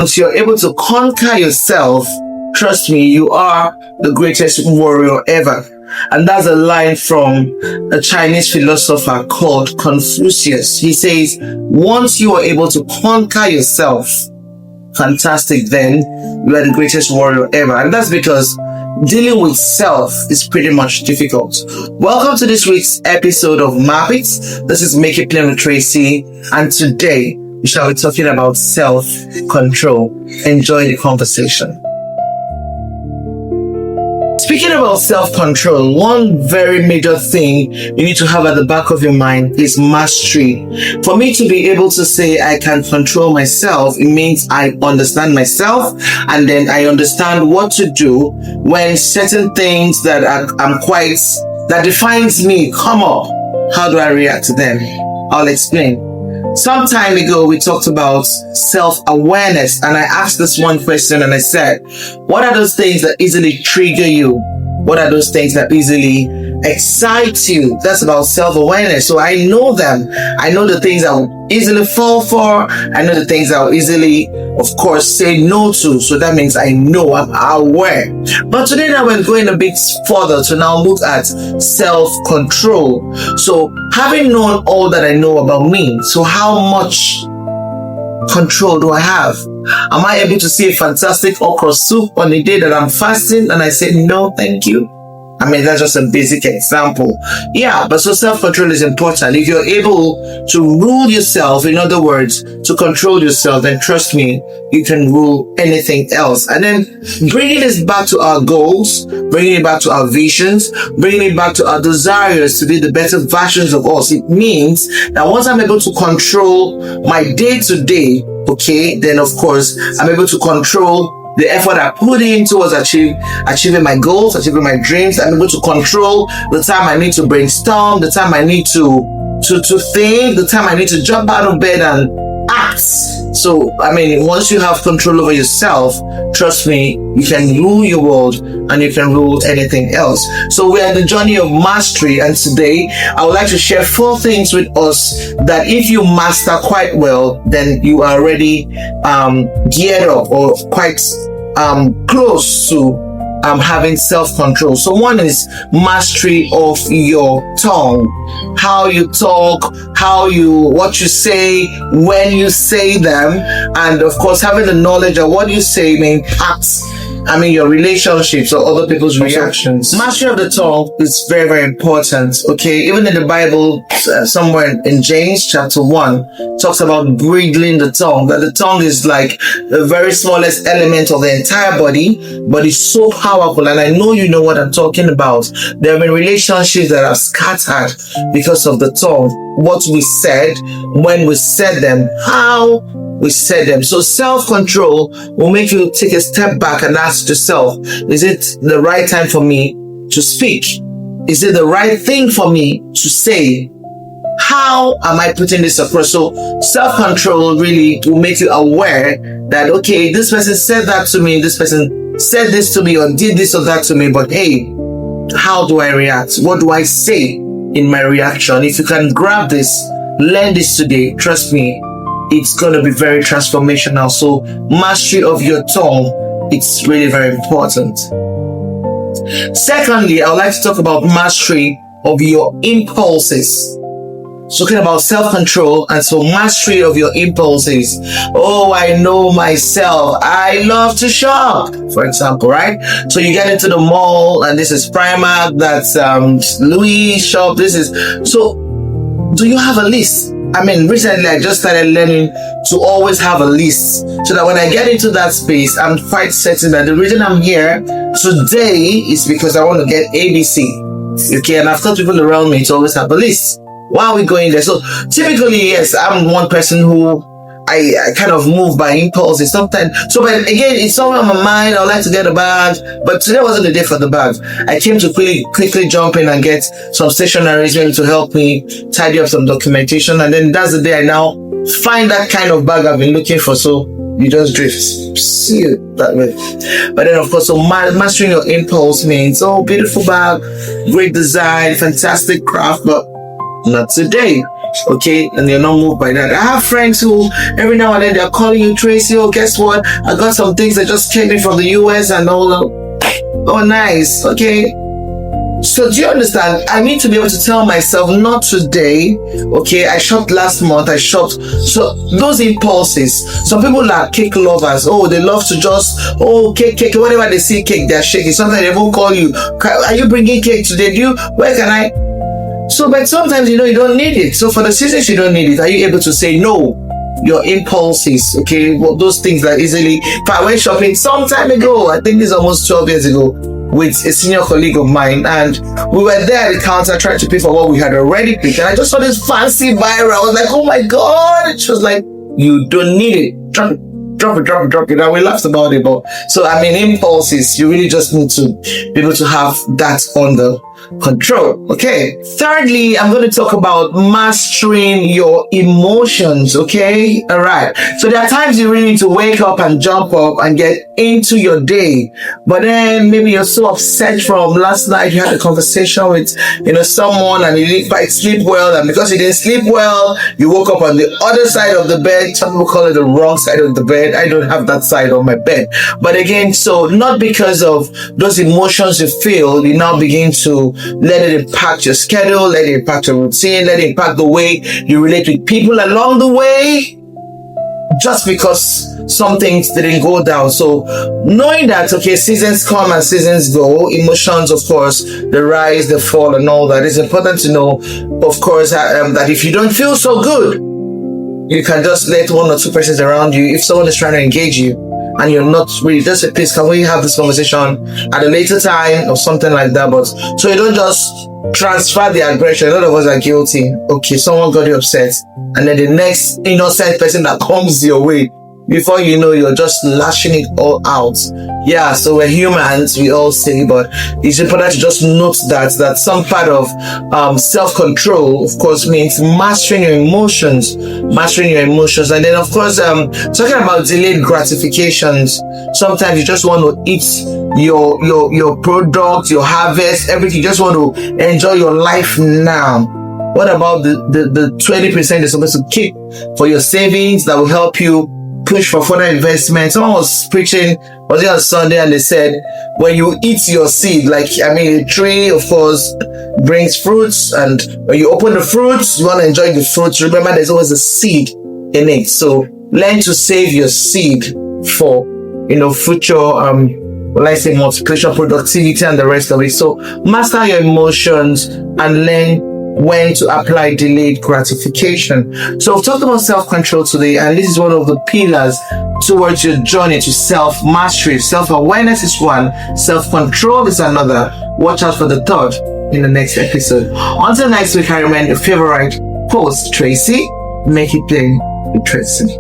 Once you're able to conquer yourself, trust me, you are the greatest warrior ever. And that's a line from a Chinese philosopher called Confucius. He says, once you are able to conquer yourself, fantastic, then you are the greatest warrior ever. And that's because dealing with self is pretty much difficult. Welcome to this week's episode of Map It. This is Make It Plain with Tracy, and today we shall be talking about self-control. Enjoy the conversation. Speaking about self-control, one very major thing you need to have at the back of your mind is mastery. For me to be able to say I can control myself, it means I understand myself, and then I understand what to do when certain things that that defines me come up. How do I react to them? I'll explain. Some time ago, we talked about self-awareness, and I asked this one question and I said, what are those things that easily trigger you? What are those things that easily excite you? That's about self-awareness. So I know them. I know the things I would easily fall for. I know the things I would easily, of course, say no to. So that means I know, I'm aware. But today now we're going a bit further to now look at self-control. So having known all that I know about me, so how much control do I have? Am I able to see a fantastic okra soup on the day that I'm fasting and I say no thank you? I mean, that's just a basic example. Yeah, but so self-control is important. If you're able to rule yourself, in other words, to control yourself, then trust me, you can rule anything else. And then bringing this back to our goals, bringing it back to our visions, bringing it back to our desires to be the better versions of us. It means that once I'm able to control my day-to-day, okay, then of course, I'm able to control the effort I put in towards achieving my goals, achieving my dreams. I'm able to control the time I need to brainstorm, the time I need to think, the time I need to jump out of bed and act. So, I mean, once you have control over yourself, trust me, you can rule your world and you can rule anything else. So we're on the journey of mastery, and today I would like to share 4 things with us that if you master quite well, then you are already geared up or quite close to having self-control. So one is mastery of your tongue. How you talk, what you say, when you say them, and of course having the knowledge of what you say may impact your relationships or other people's reactions. Mastery of the tongue is very, very important. Okay, even in the Bible, somewhere in James chapter 1, talks about bridling the tongue. That the tongue is like the very smallest element of the entire body, but it's so powerful. And I know you know what I'm talking about. There have been relationships that are scattered because of the tongue. What we said, when we said them, how we said them. So self-control will make you take a step back and ask yourself, is it the right time for me to speak? Is it the right thing for me to say? How am I putting this across? So self-control really will make you aware that, okay, this person said that to me, this person said this to me or did this or that to me, but hey, how do I react? What do I say in my reaction? If you can grab this, learn this today, trust me, it's going to be very transformational. So mastery of your tongue, it's really very important. Secondly, I would like to talk about mastery of your impulses. Talking about self-control, and so mastery of your impulses. Oh, I know myself. I love to shop, for example, right? So you get into the mall and this is Primark, that's Louis shop, this is... So do you have a list? I mean, recently I just started learning to always have a list so that when I get into that space, I'm quite certain that the reason I'm here today is because I want to get ABC. Okay, and I've told people around me to always have a list. Why are we going there? So typically, yes, I'm one person who I kind of move by impulse sometimes. So, but again, it's all on my mind. I would like to get a bag, but today wasn't the day for the bag. I came to quickly jump in and get some stationery maybe to help me tidy up some documentation, and then that's the day I now find that kind of bag I've been looking for. So you just drift, see it that way. But then, of course, so mastering your impulse means, oh, beautiful bag, great design, fantastic craft, but not today. okay, and you're not moved by that. I have friends who every now and then they're calling you, Tracy, oh, guess what? I got some things that just came in from the US and all that. Oh, nice, okay. So do you understand? I need to be able to tell myself, not today. Okay, I shopped last month. So those impulses. Some people are cake lovers. Oh, they love to just cake. Whenever they see cake, they're shaking. Sometimes they won't call you. Are you bringing cake today? Where can I? So, but sometimes you don't need it. So for the seasons you don't need it, are you able to say no? Your impulses, okay? Well, those things that easily. If I went shopping some time ago, I think this is almost 12 years ago, with a senior colleague of mine, and we were there at the counter trying to pay for what we had already picked, and I just saw this fancy Biro. I was like, oh my god. She was like, you don't need it. Drop it. And we laughed about it. But so impulses, you really just need to be able to have that under control. Okay. Thirdly, I'm going to talk about mastering your emotions. Okay. All right. So there are times you really need to wake up and jump up and get into your day, but then maybe you're so upset from last night. You had a conversation with someone and you didn't quite sleep well, and because you didn't sleep well, you woke up on the other side of the bed. Some people call it the wrong side of the bed. I don't have that side on my bed, but again, so not because of those emotions you feel, you now begin to let it impact your schedule, let it impact your routine, let it impact the way you relate with people along the way, just because some things didn't go down. So knowing that, okay, seasons come and seasons go, emotions, of course, the rise, the fall, and all that, it's important to know, of course, that if you don't feel so good, you can just let one or two persons around you, if someone is trying to engage you and you're not really, just say, please, can we have this conversation at a later time or something like that? But so you don't just transfer the aggression. A lot of us are guilty. Okay, someone got you upset, and then the next innocent person that comes your way, before you know, you're just lashing it all out. Yeah, so we're humans, we all say, but it's important to just note that some part of self-control, of course, means mastering your emotions. And then, of course, talking about delayed gratifications. Sometimes you just want to eat your product, your harvest, everything. You just want to enjoy your life now. What about the 20% you're supposed to keep for your savings that will help you push for further investment? Someone was preaching, was it on Sunday, and they said, when you eat your seed, a tree, of course, brings fruits, and when you open the fruits, you want to enjoy the fruits. Remember, there's always a seed in it. So learn to save your seed for, future, multiplication, productivity, and the rest of it. So master your emotions and learn when to apply delayed gratification. So we've talked about self-control today, and this is one of the pillars towards your journey to self-mastery. Self-awareness is one, self-control is another. Watch out for the third in the next episode. Until next week, I remain your favorite host, Tracy. Make it plain with Tracy.